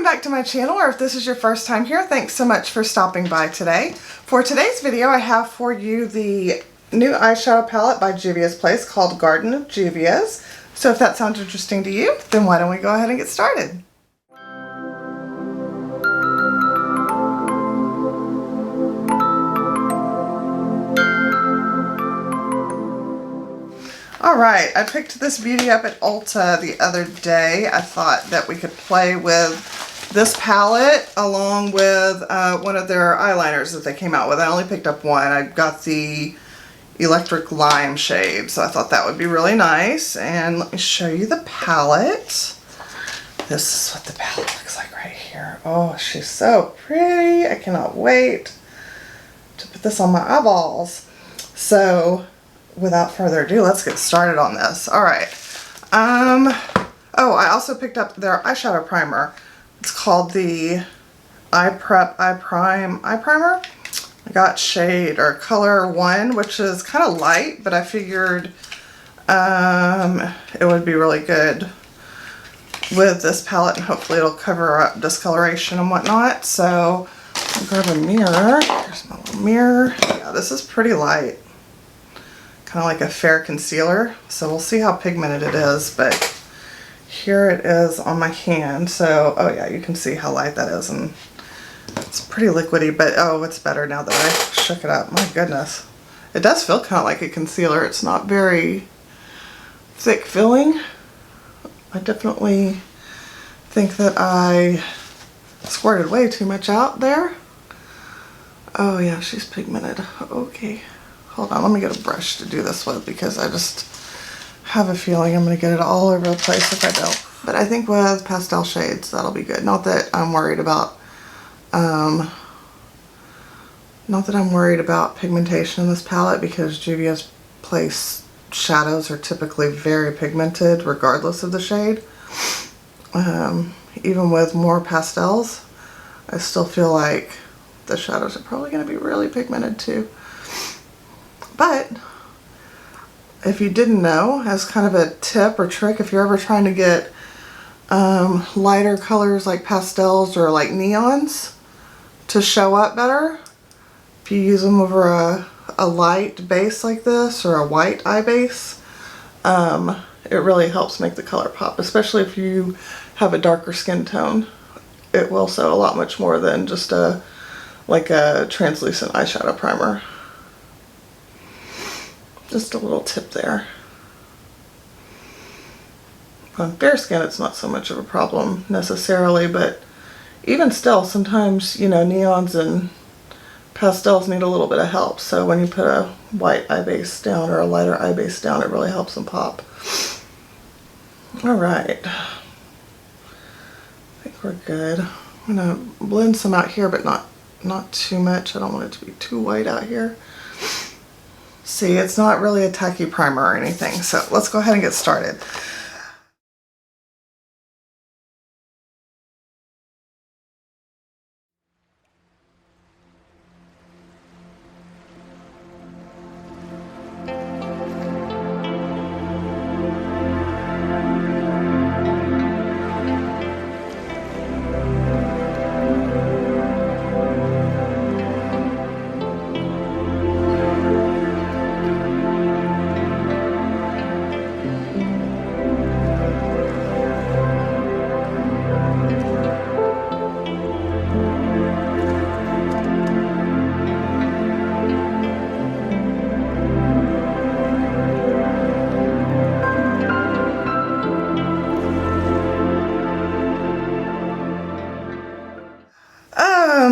back to my channel, or if this is your first time here, thanks so much for stopping by today. For today's video, I have for you the new eyeshadow palette by Juvia's Place called Garden of Juvia's. So if that sounds interesting to you, then why don't we go ahead and get started. Alright, I picked this beauty up at Ulta the other day. I thought that we could play with this palette along with one of their eyeliners that they came out with. I only picked up one. I got the Electric Lime shade, so I thought that would be really nice. And let me show you the palette. This is what the palette looks like right here. Oh, she's so pretty. I cannot wait to put this on my eyeballs. So without further ado, let's get started on this. Alright. Oh, I also picked up their eyeshadow primer. It's called the Eye Primer. I got shade or color 1, which is kind of light, but I figured it would be really good with this palette, and hopefully it'll cover up discoloration and whatnot. So I'll grab a mirror. Here's my little mirror. Yeah, this is pretty light. Kind of like a fair concealer, so we'll see how pigmented it is, but here it is on my hand. So oh yeah, you can see how light that is, and it's pretty liquidy, but oh, it's better now that I shook it up. My goodness, it does feel kind of like a concealer. It's not very thick filling. I definitely think that I squirted way too much out there. Oh yeah, she's pigmented. Okay. Hold on, let me get a brush to do this with, because I just have a feeling I'm going to get it all over the place if I don't. But I think with pastel shades, that'll be good. Not that I'm worried about, pigmentation in this palette, because Juvia's Place shadows are typically very pigmented regardless of the shade. Even with more pastels, I still feel like the shadows are probably going to be really pigmented too. But if you didn't know, as kind of a tip or trick, if you're ever trying to get lighter colors like pastels or like neons to show up better, if you use them over a light base like this or a white eye base, it really helps make the color pop, especially if you have a darker skin tone. It will show a lot much more than just like a translucent eyeshadow primer. Just a little tip there. On fair skin, it's not so much of a problem necessarily, but even still, sometimes, you know, neons and pastels need a little bit of help. So when you put a white eye base down or a lighter eye base down, it really helps them pop. Alright. I think we're good. I'm going to blend some out here, but not too much. I don't want it to be too white out here. See, it's not really a tacky primer or anything, so let's go ahead and get started.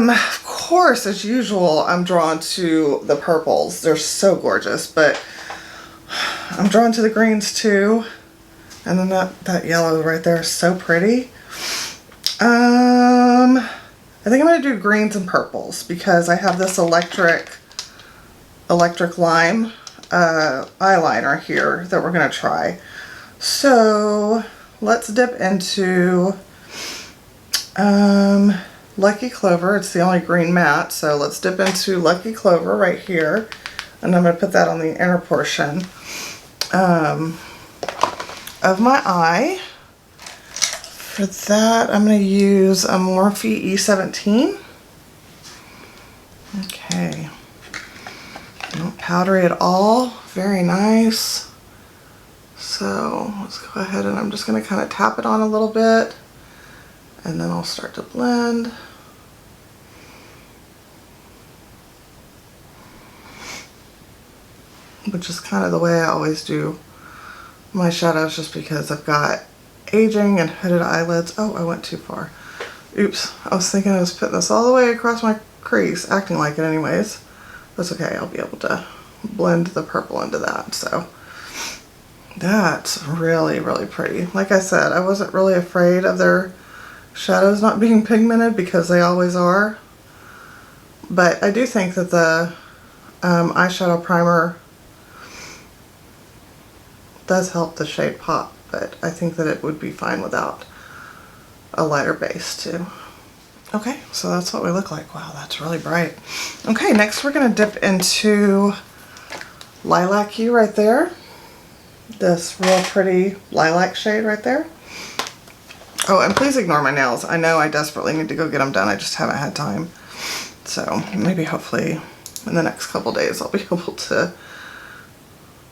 Of course, as usual, I'm drawn to the purples. They're so gorgeous, but I'm drawn to the greens too. And then that yellow right there is so pretty. I think I'm going to do greens and purples, because I have this electric lime eyeliner here that we're going to try. So let's dip into Lucky Clover. It's the only green matte, so let's dip into Lucky Clover right here, and I'm going to put that on the inner portion of my eye. For that, I'm going to use a Morphe E17. Okay. Not powdery at all. Very nice. So let's go ahead and I'm just going to kind of tap it on a little bit. And then I'll start to blend. Which is kind of the way I always do my shadows, just because I've got aging and hooded eyelids. Oh, I went too far. Oops. I was thinking I was putting this all the way across my crease, acting like it anyways. That's okay. I'll be able to blend the purple into that. So that's really, really pretty. Like I said, I wasn't really afraid of their shadows not being pigmented because they always are. But I do think that the eyeshadow primer does help the shade pop, but I think that it would be fine without a lighter base too. Okay, so that's what we look like. Wow, that's really bright. Okay, next we're gonna dip into Lilac You right there. This real pretty lilac shade right there. Oh, and please ignore my nails. I know I desperately need to go get them done. I just haven't had time. So maybe hopefully in the next couple days I'll be able to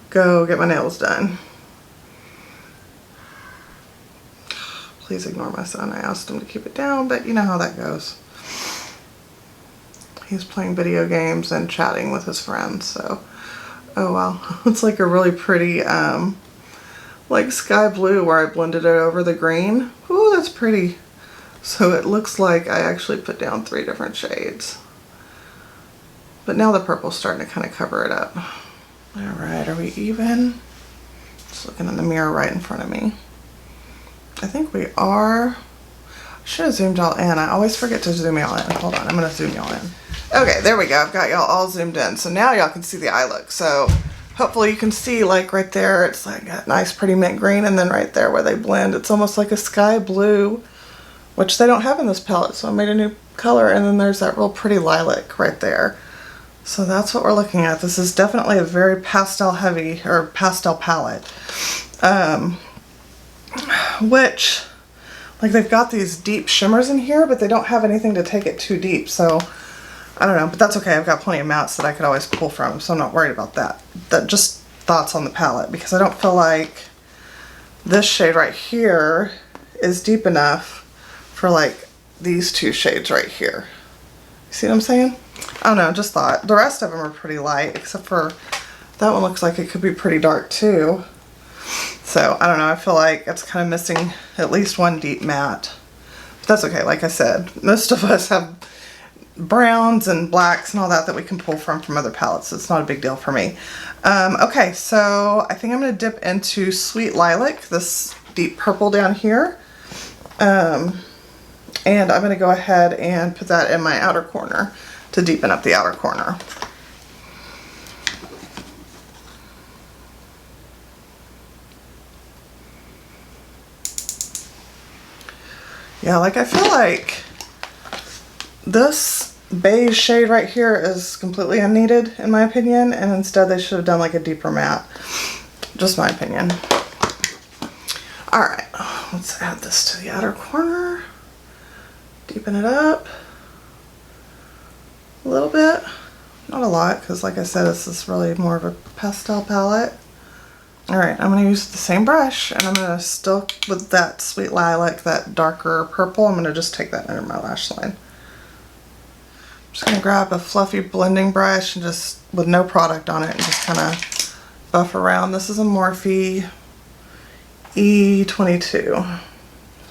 go get my nails done. Please ignore my son. I asked him to keep it down, but you know how that goes. He's playing video games and chatting with his friends, so. Oh wow, it's like a really pretty, like sky blue where I blended it over the green. Ooh, that's pretty. So it looks like I actually put down 3 different shades. But now the purple's starting to kind of cover it up. Alright, are we even? Just looking in the mirror right in front of me. I think we are. I should have zoomed y'all in. I always forget to zoom y'all in. Hold on, I'm going to zoom y'all in. Okay, there we go. I've got y'all all zoomed in. So now y'all can see the eye look. So hopefully you can see, like right there, it's like a nice pretty mint green, and then right there where they blend, it's almost like a sky blue, which they don't have in this palette. So I made a new color, and then there's that real pretty lilac right there. So that's what we're looking at. This is definitely a very pastel heavy, or pastel palette. Which, like, they've got these deep shimmers in here, but they don't have anything to take it too deep. So I don't know, but that's okay. I've got plenty of mattes that I could always pull from, so I'm not worried about that. That just thoughts on the palette, because I don't feel like this shade right here is deep enough for like these 2 shades right here. You see what I'm saying? I don't know, just thought. The rest of them are pretty light, except for that one looks like it could be pretty dark too. So I don't know, I feel like it's kind of missing at least one deep matte. But that's okay, like I said, most of us have browns and blacks and all that we can pull from other palettes, so it's not a big deal for me. Okay, so I think I'm going to dip into Sweet Lilac, this deep purple down here. And I'm going to go ahead and put that in my outer corner to deepen up the outer corner. Yeah, like I feel like this beige shade right here is completely unneeded in my opinion, and instead they should have done like a deeper matte. Just my opinion. Alright, let's add this to the outer corner. Deepen it up a little bit. Not a lot, because like I said, this is really more of a pastel palette. Alright, I'm going to use the same brush, and I'm going to still, with that Sweet Lilac, that darker purple, I'm going to just take that under my lash line. I'm just going to grab a fluffy blending brush and just, with no product on it, and just kind of buff around. This is a Morphe E22.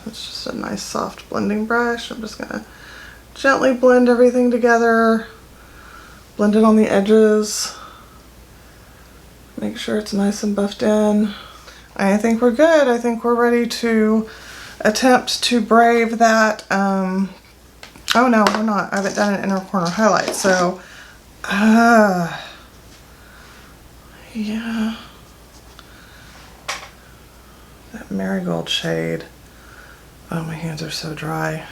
It's just a nice soft blending brush. I'm just going to gently blend everything together, blend it on the edges. Make sure it's nice and buffed in. I think we're good. I think we're ready to attempt to brave that. Oh no, we're not. I haven't done an inner corner highlight. So, yeah. That marigold shade. Oh, my hands are so dry.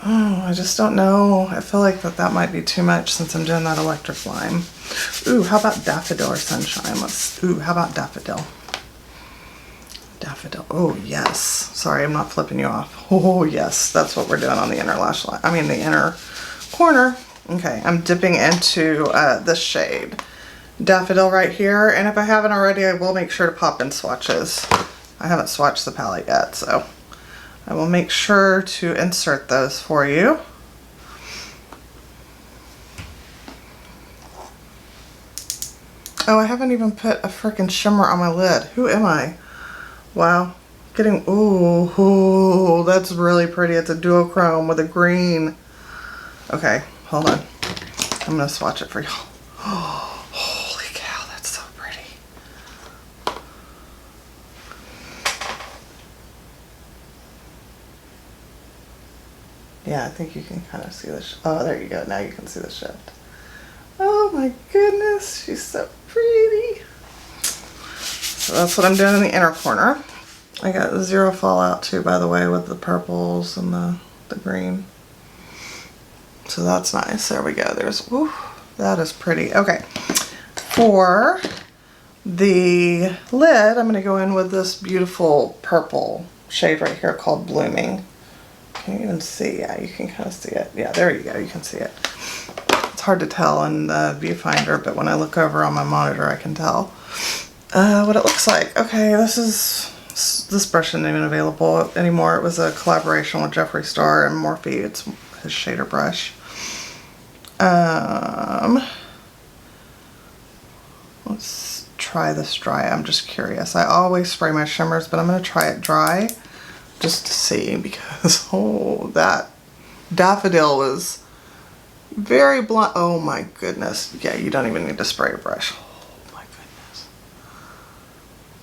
Oh, I just don't know. I feel like that might be too much since I'm doing that electric lime. Ooh, how about daffodil or sunshine? How about daffodil? Daffodil. Oh, yes. Sorry, I'm not flipping you off. Oh, yes. That's what we're doing on the inner lash line. I mean, the inner corner. Okay, I'm dipping into this shade. Daffodil right here. And if I haven't already, I will make sure to pop in swatches. I haven't swatched the palette yet, so I will make sure to insert those for you. Oh, I haven't even put a freaking shimmer on my lid. Who am I? Wow. Getting, ooh, that's really pretty. It's a duochrome with a green. Okay, hold on. I'm gonna swatch it for y'all. Oh, holy cow, that's so pretty. Yeah, I think you can kind of see the, oh, there you go. Now you can see the shift. Oh my goodness, she's so pretty. So that's what I'm doing in the inner corner. I got zero fallout too, by the way, with the purples and the green. So that's nice. There we go. There's, woo, that is pretty. Okay. For the lid, I'm going to go in with this beautiful purple shade right here called Blooming. Can you even see? Yeah, you can kind of see it. Yeah, there you go. You can see it. It's hard to tell in the viewfinder, but when I look over on my monitor, I can tell what it looks like. Okay, this brush isn't even available anymore. It was a collaboration with Jeffree Star and Morphe. It's his shader brush. Let's try this dry. I'm just curious. I always spray my shimmers, but I'm going to try it dry just to see, because oh, that daffodil was very blunt. Oh my goodness. Yeah, you don't even need to spray a brush. Oh my goodness.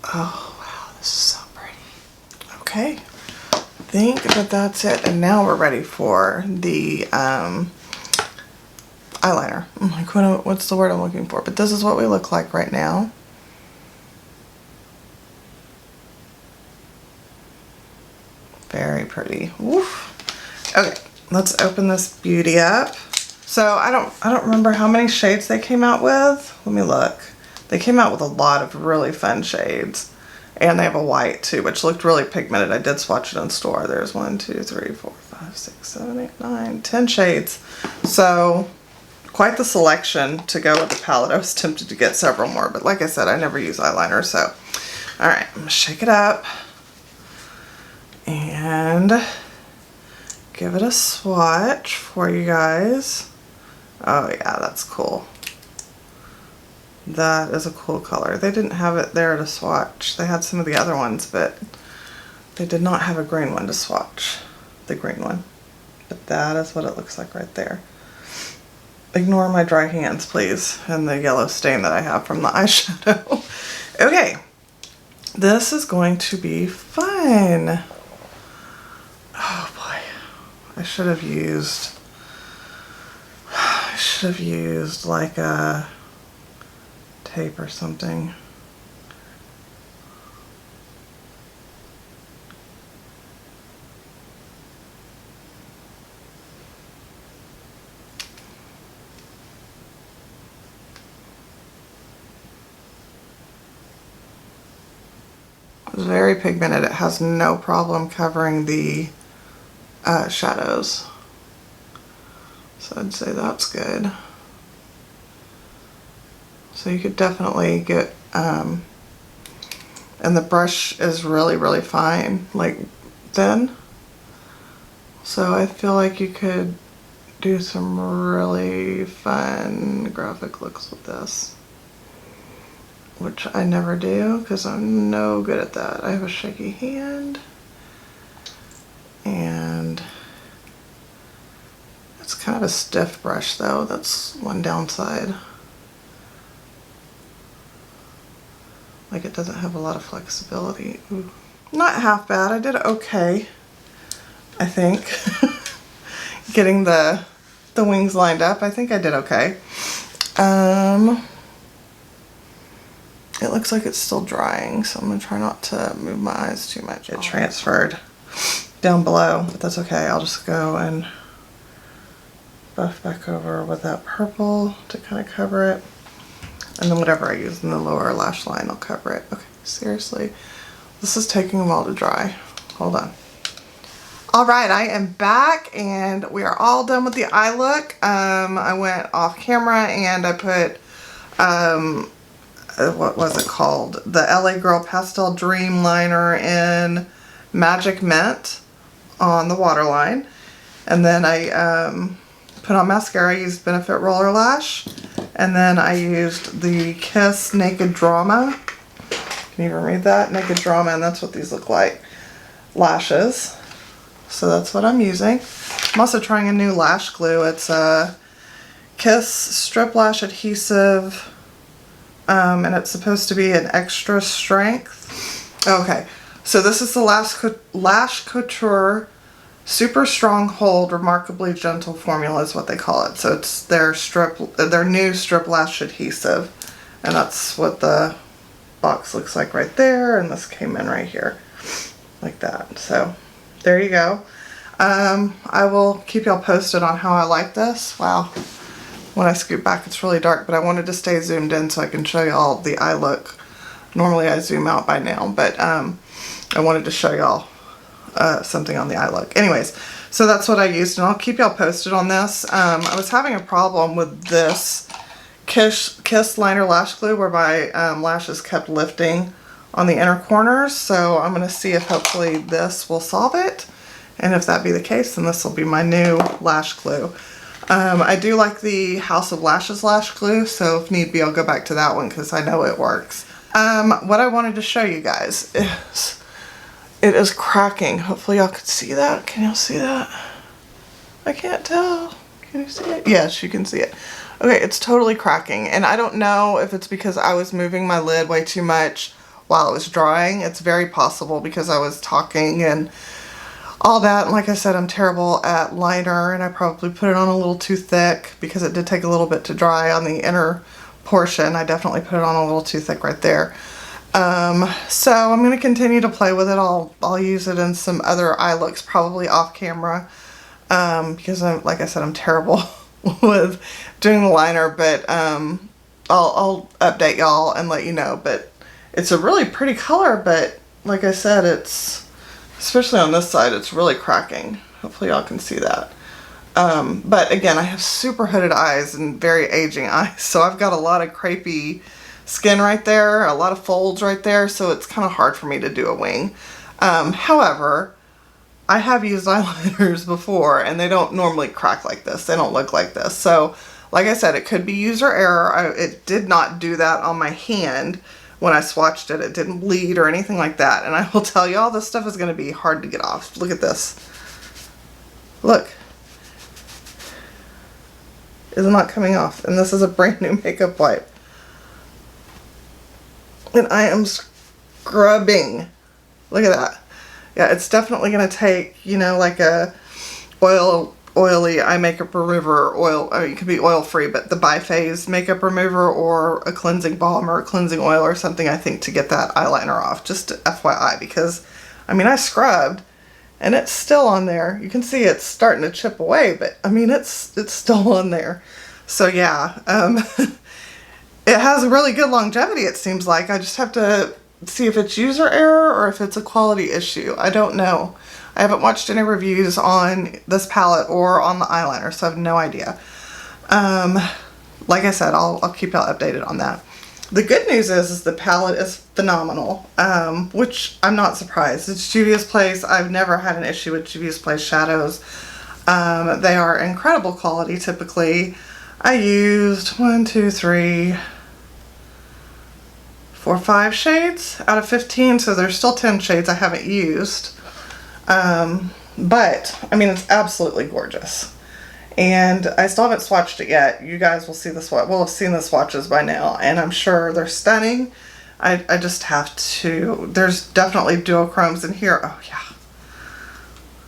Oh wow, this is so pretty. Okay, I think that that's it. And now we're ready for the eyeliner. I'm like, what's the word I'm looking for? But this is what we look like right now. Very pretty. Woof. Okay, let's open this beauty up. So I don't remember how many shades they came out with. Let me look. They came out with a lot of really fun shades. And they have a white too, which looked really pigmented. I did swatch it in store. There's 1, 2, 3, 4, 5, 6, 7, 8, 9, 10 shades. So quite the selection to go with the palette. I was tempted to get several more, but like I said, I never use eyeliner. So, all right, I'm gonna shake it up and give it a swatch for you guys. Oh yeah, that's cool. That is a cool color. They didn't have it there to swatch. They had some of the other ones, but they did not have a green one to swatch. The green one. But that is what it looks like right there. Ignore my dry hands, please, and the yellow stain that I have from the eyeshadow. Okay, this is going to be fun. Oh boy, I should have used like a tape or something. It's very pigmented. It has no problem covering the shadows. So I'd say that's good. So you could definitely get, and the brush is really, really fine, like thin. So I feel like you could do some really fun graphic looks with this, which I never do because I'm no good at that. I have a shaky hand, and it's kind of a stiff brush though. That's one downside. Like it doesn't have a lot of flexibility. Ooh. Not half bad. I did okay, I think. Getting the wings lined up, I think I did okay. It looks like it's still drying, so I'm gonna try not to move my eyes too much. It transferred down below, but that's okay. I'll just go and buff back over with that purple to kind of cover it. And then whatever I use in the lower lash line, I'll cover it. Okay, seriously, This is taking a while to dry. Hold on. All right, I am back and we are all done with the eye look. I went off camera and I put, what was it called? The LA Girl Pastel Dream Liner in Magic Mint on the waterline. And then I put on mascara. I used Benefit Roller Lash. And then I used the Kiss Naked Drama. Can you even read that? Naked Drama, and that's what these look like. Lashes. So that's what I'm using. I'm also trying a new lash glue. It's a Kiss Strip Lash Adhesive. And it's supposed to be an extra strength. Okay, so this is the Lash Couture Super Strong Hold Remarkably Gentle Formula is what they call it. So it's their new strip lash adhesive. And that's what the box looks like right there. And this came in right here like that. So there you go. I will keep y'all posted on how I like this. Wow. When I scoot back, it's really dark, but I wanted to stay zoomed in so I can show y'all the eye look. Normally I zoom out by now, but I wanted to show y'all something on the eye look. Anyways, so that's what I used, and I'll keep y'all posted on this. I was having a problem with this Kiss Liner Lash Glue where my lashes kept lifting on the inner corners, so I'm going to see if hopefully this will solve it, and if that be the case, then this will be my new lash glue. I do like the House of Lashes lash glue, so if need be, I'll go back to that one because I know it works. What I wanted to show you guys is it is cracking. Hopefully y'all can see that. Can y'all see that? I can't tell. Can you see it? Yes, you can see it. Okay, it's totally cracking, and I don't know if it's because I was moving my lid way too much while it was drying. It's very possible because I was talking and all that, and like I said, I'm terrible at liner, and I probably put it on a little too thick because it did take a little bit to dry on the inner portion. I definitely put it on a little too thick right there. So I'm going to continue to play with it. I'll use it in some other eye looks, probably off camera, because like I said, I'm terrible with doing the liner, but I'll update y'all and let you know. But it's a really pretty color, but like I said, it's, especially on this side, it's really cracking. Hopefully y'all can see that. But again, I have super hooded eyes and very aging eyes, so I've got a lot of crepey skin right there, a lot of folds right there, so it's kind of hard for me to do a wing. However, I have used eyeliners before, and they don't normally crack like this. They don't look like this. So, like I said, it could be user error. It did not do that on my hand. When I swatched it, it didn't bleed or anything like that. And I will tell y'all, this stuff is going to be hard to get off. Look at this. Look. It's not coming off. And this is a brand new makeup wipe. And I am scrubbing. Look at that. Yeah, it's definitely going to take, you know, like a oily eye makeup remover, oil, I mean, it could be oil free, but the biphase makeup remover or a cleansing balm or a cleansing oil or something, I think, to get that eyeliner off. Just FYI, because I mean, I scrubbed and it's still on there. You can see it's starting to chip away, but I mean, it's still on there. So yeah, it has a really good longevity, it seems like. I just have to see if it's user error or if it's a quality issue. I don't know. I haven't watched any reviews on this palette or on the eyeliner, so I have no idea. Like I said, I'll keep y'all updated on that. The good news is the palette is phenomenal, which I'm not surprised. It's Juvia's Place. I've never had an issue with Juvia's Place shadows. They are incredible quality typically. I used 1, 2, 3, 4, 5 shades out of 15, so there's still 10 shades I haven't used. But I mean, it's absolutely gorgeous, and I still haven't swatched it yet. You guys will see the swatch. We'll have seen the swatches by now, and I'm sure they're stunning. I just have to. There's definitely duochromes in here. Oh yeah.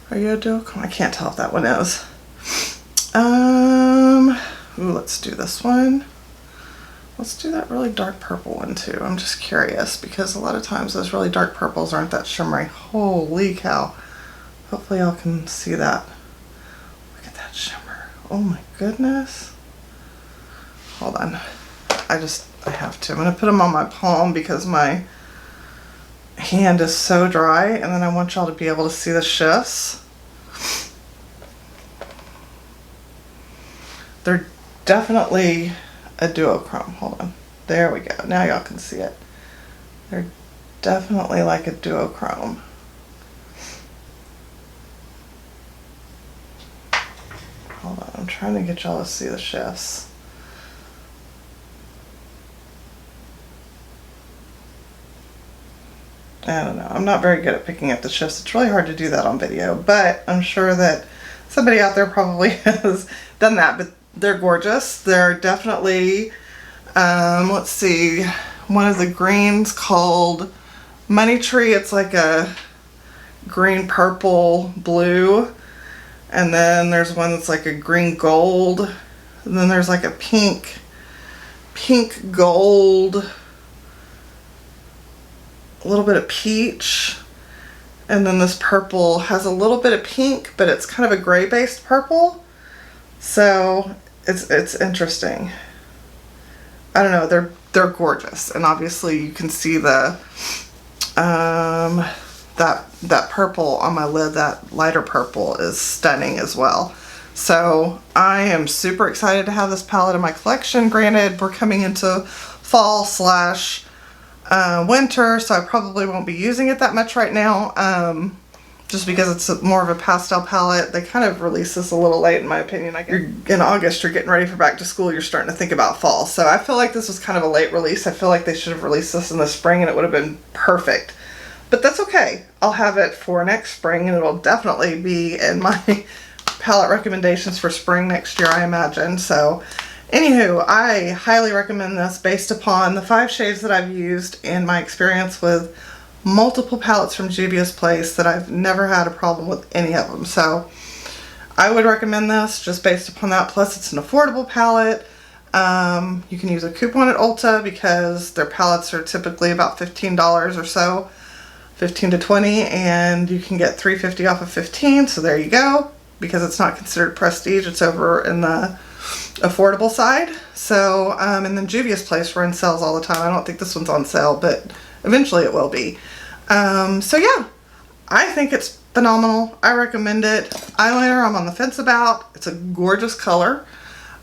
Are you a duochrome? I can't tell if that one is. Ooh, let's do this one. Let's do that really dark purple one too. I'm just curious because a lot of times those really dark purples aren't that shimmery. Holy cow. Hopefully y'all can see that. Look at that shimmer. Oh my goodness. Hold on. I have to. I'm going to put them on my palm because my hand is so dry, and then I want y'all to be able to see the shifts. They're definitely a duochrome. Hold on. There we go. Now y'all can see it. They're definitely like a duochrome. Hold on. I'm trying to get y'all to see the shifts. I don't know. I'm not very good at picking up the shifts. It's really hard to do that on video, but I'm sure that somebody out there probably has done that, but they're gorgeous. They're definitely, let's see, one of the greens called Money Tree. It's like a green, purple, blue. And then there's one that's like a green gold. And then there's like a pink gold, a little bit of peach, and then this purple has a little bit of pink, but it's kind of a gray based purple, so it's interesting. I don't know, they're gorgeous, and obviously you can see the that purple on my lid, that lighter purple, is stunning as well. So I am super excited to have this palette in my collection. Granted, we're coming into fall slash winter, so I probably won't be using it that much right now, just because it's more of a pastel palette. They kind of release this a little late in my opinion. In August, you're getting ready for back to school, you're starting to think about fall, so I feel like this was kind of a late release. I feel like they should have released this in the spring and it would have been perfect, but that's okay. I'll have it for next spring, and it'll definitely be in my palette recommendations for spring next year, I imagine. So anywho, I highly recommend this based upon the 5 shades that I've used and my experience with multiple palettes from Juvia's Place, that I've never had a problem with any of them. So I would recommend this just based upon that. Plus it's an affordable palette. You can use a coupon at Ulta because their palettes are typically about $15 or so, 15 to 20, and you can get $3.50 off of 15. So there you go. Because it's not considered prestige, it's over in the affordable side. So, and then Juvia's Place runs sales all the time. I don't think this one's on sale, but eventually it will be. So yeah, I think it's phenomenal. I recommend it. Eyeliner, I'm on the fence about. It's a gorgeous color.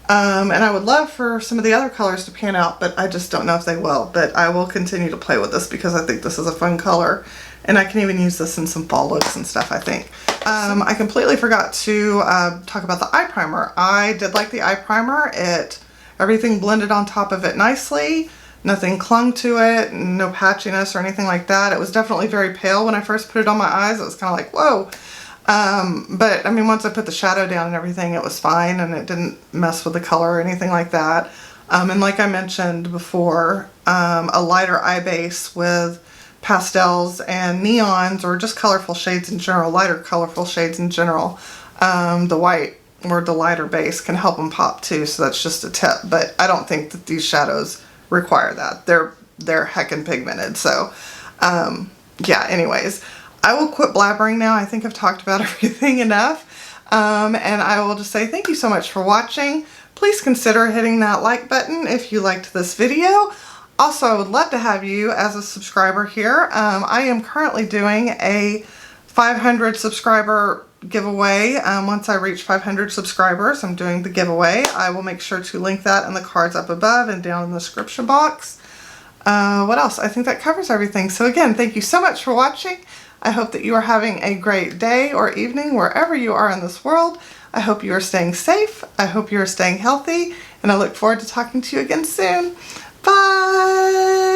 And I would love for some of the other colors to pan out, but I just don't know if they will. But I will continue to play with this because I think this is a fun color. And I can even use this in some fall looks and stuff, I think. I completely forgot to talk about the eye primer. I did like the eye primer. Everything blended on top of it nicely. Nothing clung to it. No patchiness or anything like that. It was definitely very pale when I first put it on my eyes. It was kind of like, whoa. But I mean, once I put the shadow down and everything, it was fine, and it didn't mess with the color or anything like that. And like I mentioned before, a lighter eye base with pastels and neons, or just colorful shades in general, lighter colorful shades in general. The white or the lighter base can help them pop too, so that's just a tip. But I don't think that these shadows require that. They're heckin' pigmented. So yeah, anyways, I will quit blabbering now. I think I've talked about everything enough. And I will just say thank you so much for watching. Please consider hitting that like button if you liked this video. Also, I would love to have you as a subscriber here. I am currently doing a 500 subscriber giveaway. Once I reach 500 subscribers, I'm doing the giveaway. I will make sure to link that in the cards up above and down in the description box. What else? I think that covers everything. So again, thank you so much for watching. I hope that you are having a great day or evening wherever you are in this world. I hope you are staying safe. I hope you are staying healthy, and I look forward to talking to you again soon. Bye!